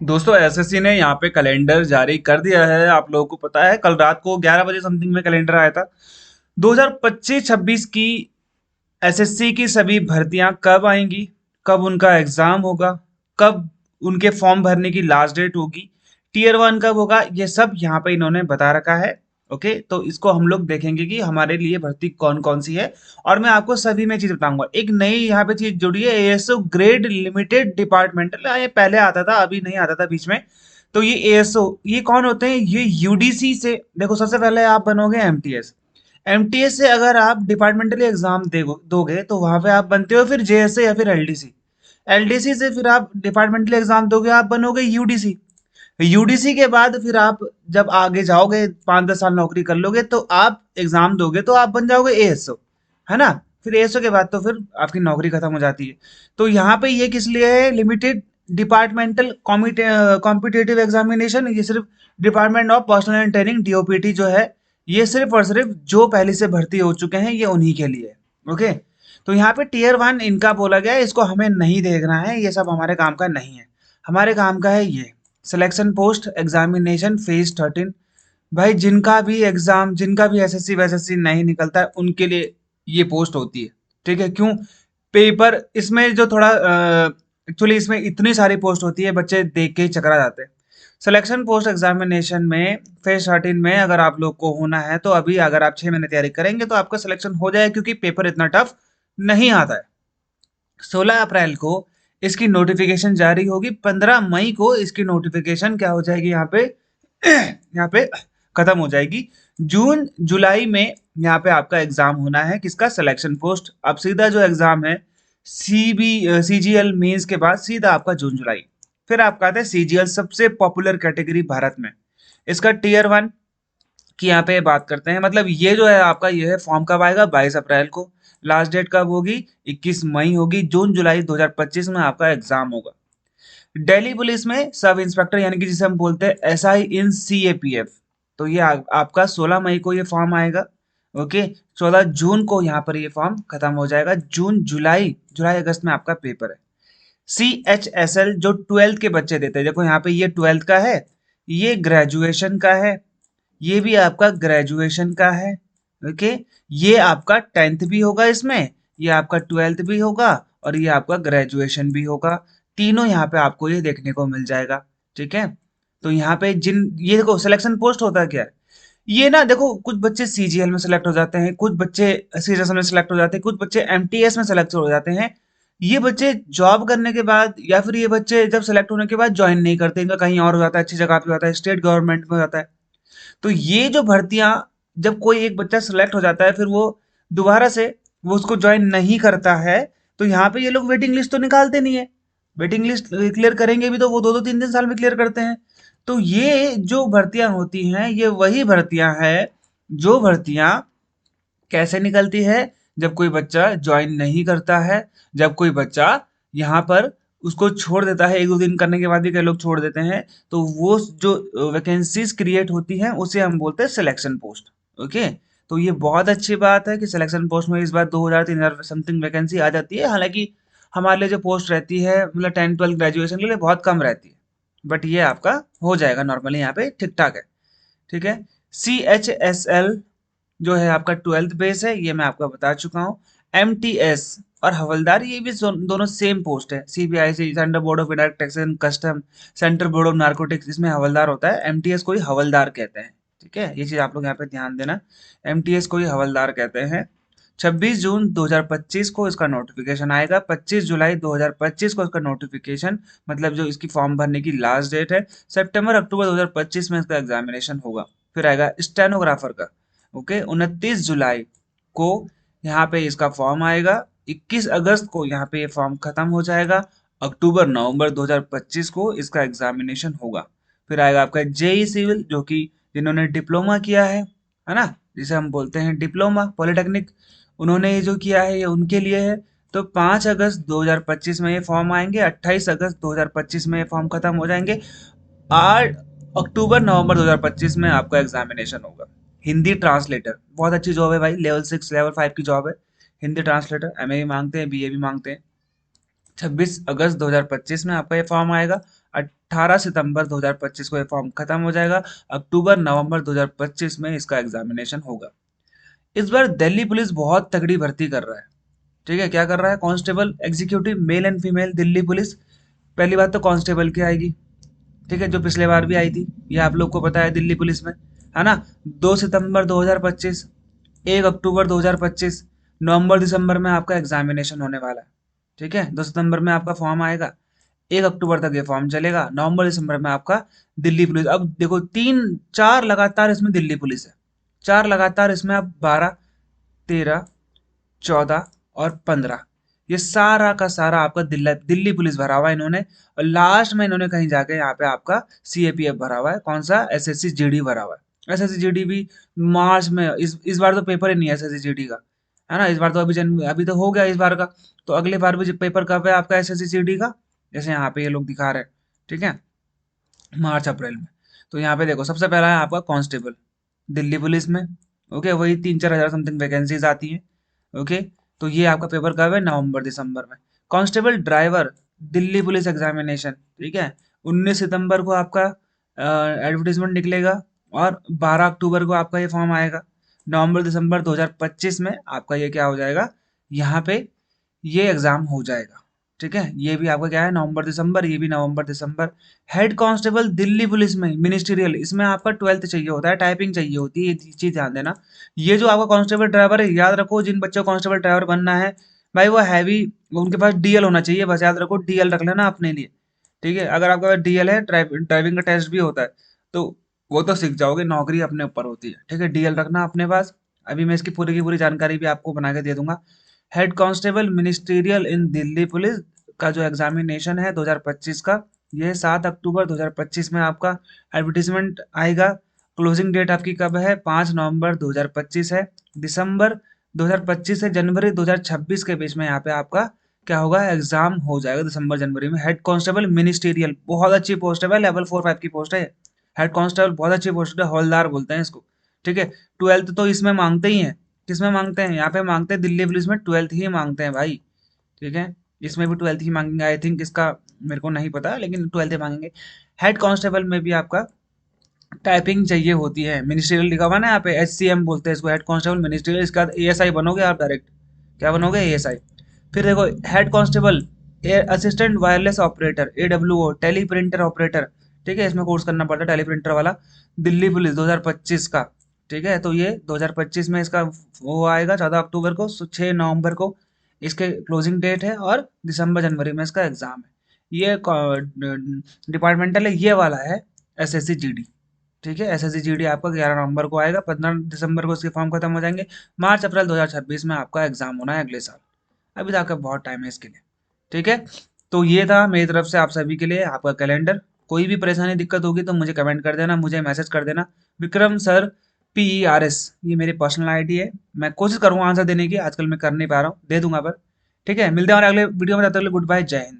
दोस्तों एसएससी ने यहाँ पे कैलेंडर जारी कर दिया है। आप लोगों को पता है कल रात को 11 बजे समथिंग में कैलेंडर आया था। 2025-26 की एसएससी की सभी भर्तियां कब आएंगी, कब उनका एग्जाम होगा, कब उनके फॉर्म भरने की लास्ट डेट होगी, टीयर वन कब होगा, ये सब यहाँ पे इन्होंने बता रखा है। ओके, तो इसको हम लोग देखेंगे कि हमारे लिए भर्ती कौन कौन सी है। और मैं आपको सभी में चीज बताऊंगा। एक नई यहाँ पे चीज जुड़ी है, एएसओ ग्रेड लिमिटेड डिपार्टमेंटल। ये पहले आता था, अभी नहीं आता था बीच में। तो ये एएसओ ये कौन होते हैं? ये यूडीसी से देखो, सबसे पहले आप बनोगे एमटीएस। एमटीएस से अगर आप डिपार्टमेंटली एग्जाम दोगे तो वहां पे आप बनते हो फिर जेएसए या फिर एलडीसी। एलडीसी से फिर आप डिपार्टमेंटली एग्जाम दोगे, आप बनोगे यूडीसी। यूडीसी के बाद फिर आप जब आगे जाओगे, 5-10 साल नौकरी कर लोगे, तो आप एग्जाम दोगे तो आप बन जाओगे एएसओ, है ना। फिर एएसओ के बाद तो फिर आपकी नौकरी खत्म हो जाती है। तो यहाँ पे ये किस लिए है? Limited departmental competitive examination. ये सिर्फ department of personal and training DOPT जो है, ये सिर्फ और सिर्फ जो पहले से भर्ती हो चुके हैं ये उन्हीं के लिए है। ओके, तो यहाँ पे टीयर वन इनका बोला गया है, इसको हमें नहीं देखना है, ये सब हमारे काम का नहीं है। हमारे काम का है ये सिलेक्शन पोस्ट एग्जामिनेशन फेज 13। भाई जिनका भी एग्जाम, जिनका भी एसएससी वैसेससी नहीं निकलता है उनके लिए ये पोस्ट होती है। ठीक है, क्यों? पेपर इसमें जो थोड़ा एक्चुअली इसमें इतनी सारी पोस्ट होती है, बच्चे देख के ही चकरा जाते हैं। सिलेक्शन पोस्ट एग्जामिनेशन में फेज 13 में अगर आप लोग को होना है तो अभी अगर आप 6 महीने तैयारी करेंगे तो आपका सिलेक्शन हो जाएगा, क्योंकि पेपर इतना टफ नहीं आता है। 16 अप्रैल को इसकी नोटिफिकेशन जारी होगी, 15 मई को इसकी नोटिफिकेशन क्या हो जाएगी यहाँ पे यहाँ पे खत्म हो जाएगी। जून जुलाई में यहाँ पे आपका एग्जाम होना है, किसका? Selection post. अब सीधा जो एग्जाम है सीजीएल मेंस के बाद सीधा आपका जून जुलाई। फिर आपका आता है सीजीएल, सबसे पॉपुलर कैटेगरी भारत में। इसका टीयर वन की यहाँ पे बात करते हैं। मतलब ये जो है आपका, ये है फॉर्म कब आएगा? 22 अप्रैल को। लास्ट डेट कब होगी? 21 मई होगी। जून जुलाई 2025 में आपका एग्जाम होगा। दिल्ली पुलिस में सब इंस्पेक्टर, यानी कि जिसे हम बोलते हैं एसआई इन सीएपीएफ। तो ये आपका 16 मई को ये फॉर्म आएगा। ओके, 14 जून को यहाँ पर ये फॉर्म खत्म हो जाएगा। जून जुलाई जुलाई अगस्त में आपका पेपर है। CHSL जो 12th के बच्चे देते हैं, देखो यहाँ पे ये 12th का है, ये ग्रेजुएशन का है, ये भी आपका ग्रेजुएशन का है। ओके, ये आपका 10th भी होगा इसमें, ये आपका 12th भी होगा, और ये आपका ग्रेजुएशन भी होगा। तीनों यहाँ पे आपको ये देखने को मिल जाएगा। ठीक है, तो यहाँ पे जिन ये देखो सिलेक्शन पोस्ट होता क्या है। ये ना देखो, कुछ बच्चे सीजीएल में सेलेक्ट हो जाते हैं, कुछ बच्चे सीजीएल में सेलेक्ट हो जाते हैं, कुछ बच्चे एमटीएस में सेलेक्ट हो जाते हैं। ये बच्चे जॉब करने के बाद, या फिर ये बच्चे जब सेलेक्ट होने के बाद ज्वाइन नहीं करते, इनका कहीं और हो जाता है, अच्छी जगह पे होता है, स्टेट गवर्नमेंट में हो जाता है। तो ये जो भर्तियां, जब कोई एक बच्चा सेलेक्ट हो जाता है फिर वो दोबारा से वो उसको ज्वाइन नहीं करता है, तो यहाँ पे ये लोग वेटिंग लिस्ट तो निकालते नहीं है। वेटिंग लिस्ट क्लियर करेंगे भी तो वो 2-2 3-3 साल में क्लियर करते हैं। तो ये जो भर्तियां होती हैं, ये वही भर्तियां हैं जो भर्तियां कैसे निकलती है? जब कोई बच्चा ज्वाइन नहीं करता है, जब कोई बच्चा यहाँ पर उसको छोड़ देता है, 1-2 दिन करने के बाद भी कई लोग छोड़ देते हैं, तो वो जो वैकेंसीज क्रिएट होती हैं उसे हम बोलते हैं सिलेक्शन पोस्ट। ओके, तो ये बहुत अच्छी बात है कि सिलेक्शन पोस्ट में इस बार 2000-3000 समथिंग वैकेंसी आ जाती है। हालांकि हमारे लिए जो पोस्ट रहती है, मतलब 10-12 ग्रेजुएशन के लिए बहुत कम रहती है, बट ये आपका हो जाएगा नॉर्मली, यहाँ पे ठीक ठाक है। ठीक है, CHSL जो है आपका 12th बेस है, ये मैं आपको बता चुका हूँ। MTS और हवलदार, ये भी दोनों सेम पोस्ट है। CBIC central board of indirect tax and custom, central board of narcotics, इसमें हवलदार होता है। MTS को ही हवलदार कहते हैं। ठीक है, ये चीज आप लोग यहाँ पे ध्यान देना। MTS को ही हवलदार कहते हैं। 26 जून 2025 को इसका नोटिफिकेशन आएगा। 25 जुलाई 2025 को इसका नोटिफिकेशन, मतलब जो इसकी फॉर्म भरने की लास्ट डेट है। सितंबर अक्टूबर 2025 में इसका एग्जामिनेशन होगा। फिर आएगा स्टेनोग्राफर का। ओके, 29 जुलाई को यहाँ पे इसका फॉर्म आएगा। 21 अगस्त को यहाँ पे ये फॉर्म खत्म हो जाएगा। अक्टूबर नवंबर 2025 को इसका एग्जामिनेशन होगा। फिर आएगा आपका जेई सिविल, जो कि जिन्होंने डिप्लोमा किया है ना, जिसे हम बोलते हैं डिप्लोमा पॉलिटेक्निक, उन्होंने ये जो किया है ये उनके लिए है। तो 5 अगस्त 2025 में ये फॉर्म आएंगे, 28 अगस्त 2025 में ये फॉर्म खत्म हो जाएंगे, 8 अक्टूबर नवंबर 2025 में आपका एग्जामिनेशन होगा। हिंदी ट्रांसलेटर बहुत अच्छी जॉब है भाई, लेवल 6 लेवल 5 की जॉब है। हिंदी ट्रांसलेटर एमए भी मांगते हैं, बीए भी मांगते हैं। 26 अगस्त 2025 में आपका ये फॉर्म आएगा। 18 सितंबर 2025 को ये फॉर्म खत्म हो जाएगा। अक्टूबर नवंबर 2025 में इसका एग्जामिनेशन होगा। इस बार दिल्ली पुलिस बहुत तगड़ी भर्ती कर रहा है। ठीक है, क्या कर रहा है? Constable executive male and female Delhi police. पहली बात तो कांस्टेबल की आएगी, ठीक है, जो पिछले बार भी आई थी, ये आप लोग को पता है दिल्ली पुलिस में, है ना। 2 सितंबर 2025, 1 अक्टूबर 2025, नवंबर दिसंबर में आपका एग्जामिनेशन होने वाला है। ठीक है, 2 सितंबर में आपका फॉर्म आएगा, 1 अक्टूबर तक ये फॉर्म चलेगा, नवंबर दिसंबर में आपका दिल्ली पुलिस। अब देखो, 3 4 लगातार इसमें दिल्ली पुलिस है, 4 लगातार इसमें, अब 12 13 14 और 15, ये सारा का सारा आपका दिल्ली पुलिस भरा हुआ है इन्होंने। और लास्ट में इन्होंने कहीं जाके यहाँ पे आपका सीएपीएफ भरा हुआ है, कौन सा? एसएससी जीडी भरा हुआ है। एसएससी जीडी भी मार्च में, इस बार तो पेपर ही नहीं है एसएससी जीडी का, है ना। इस बार तो अभी तो हो गया इस बार का, तो अगले बार भी पेपर कब है आपका एसएससी जीडी का? जैसे यहाँ पे ये लोग दिखा रहे हैं, ठीक है, मार्च अप्रैल में। तो यहाँ पे देखो, सबसे पहला है आपका कांस्टेबल दिल्ली पुलिस में। ओके, वही 3 4 हज़ार समथिंग वैकेंसीज आती हैं। ओके, तो ये आपका पेपर कब है? नवंबर दिसंबर में। Constable driver Delhi police examination, ठीक है, 19 सितंबर को आपका एडवर्टीजमेंट निकलेगा और 12 अक्टूबर को आपका ये फॉर्म आएगा। नवंबर दिसंबर 2025 में आपका ये क्या हो जाएगा, यहाँ पे ये एग्जाम हो जाएगा। ठीक है, ये भी आपका क्या है, नवंबर दिसंबर, ये भी नवंबर दिसंबर। हेड कांस्टेबल दिल्ली पुलिस में मिनिस्ट्रियल, इसमें आपका 12th चाहिए होता है, टाइपिंग चाहिए होती है, ये चीज ध्यान देना। ये जो आपका कांस्टेबल ड्राइवर है, याद रखो, जिन बच्चों को कांस्टेबल ड्राइवर बनना है भाई, वो हैवी, उनके पास डीएल होना चाहिए, बस याद रखो, डीएल रख लेना अपने लिए। ठीक है, अगर आपके पास डीएल है, ड्राइविंग का टेस्ट भी होता है, तो वो तो सीख जाओगे, नौकरी अपने ऊपर होती है। ठीक है, डीएल रखना अपने पास। अभी मैं इसकी पूरी की पूरी जानकारी भी आपको बना के दे दूंगा। हेड कांस्टेबल मिनिस्ट्रियल इन दिल्ली पुलिस का जो एग्जामिनेशन है 2025 का, ये 7 अक्टूबर 2025 में आपका एडवर्टीजमेंट आएगा। क्लोजिंग डेट आपकी कब है? 5 नवंबर 2025 है। दिसंबर 2025 से जनवरी 2026 के बीच में यहाँ पे आपका क्या होगा, एग्जाम हो जाएगा दिसंबर जनवरी में। हेड कांस्टेबल मिनिस्ट्रियल, बहुत अच्छी पोस्ट है भाई, लेवल 4 5 की पोस्ट है। हेड कांस्टेबल बहुत अच्छी पोस्ट है, हवलदार बोलते हैं इसको। ठीक है, 12th तो इसमें मांगते ही हैं। किसमें मांगते हैं? यहाँ पे मांगते हैं, दिल्ली पुलिस में 12th ही मांगते हैं भाई। ठीक है, इसमें भी 12th ही मांगेंगे, आई थिंक, इसका मेरे को नहीं पता, लेकिन 12th ही मांगेंगे। हेड कांस्टेबल में भी आपका टाइपिंग चाहिए होती है, मिनिस्ट्रियल लिखा हुआ ना यहाँ पे, एचसीएम बोलते हैं इसको, हेड कांस्टेबल मिनिस्ट्रियल। इसके बाद एएसआई बनोगे आप डायरेक्ट, क्या बनोगे? एएसआई। फिर देखो, head constable assistant wireless operator, AWO, teleprinter operator. ठीक है, इसमें कोर्स करना पड़ता है टेली प्रिंटर वाला, दिल्ली पुलिस 2025 का। ठीक है, तो ये 2025 में इसका वो आएगा 14 अक्टूबर को, 6 नवंबर को इसके क्लोजिंग डेट है, और दिसंबर जनवरी में इसका एग्जाम है। ये डिपार्टमेंटल है, ये वाला है एसएससी जीडी। ठीक है, एसएससी जीडी आपका 11 नवंबर को आएगा, 15 दिसंबर को इसके फॉर्म खत्म हो जाएंगे। मार्च अप्रैल 2026 में आपका एग्जाम होना है अगले साल। अभी तक आपका बहुत टाइम है इसके लिए। ठीक है, तो ये था मेरी तरफ से आप सभी के लिए आपका कैलेंडर। कोई भी परेशानी दिक्कत होगी तो मुझे कमेंट कर देना, मुझे मैसेज कर देना। विक्रम सर PERS, ये मेरी पर्सनल आईडी है। मैं कोशिश करूंगा आंसर देने की, आजकल मैं कर नहीं पा रहा हूँ, दे दूंगा पर। ठीक है, मिलते हैं और अगले वीडियो में, तब तक के लिए गुड बाय, जय हिंद।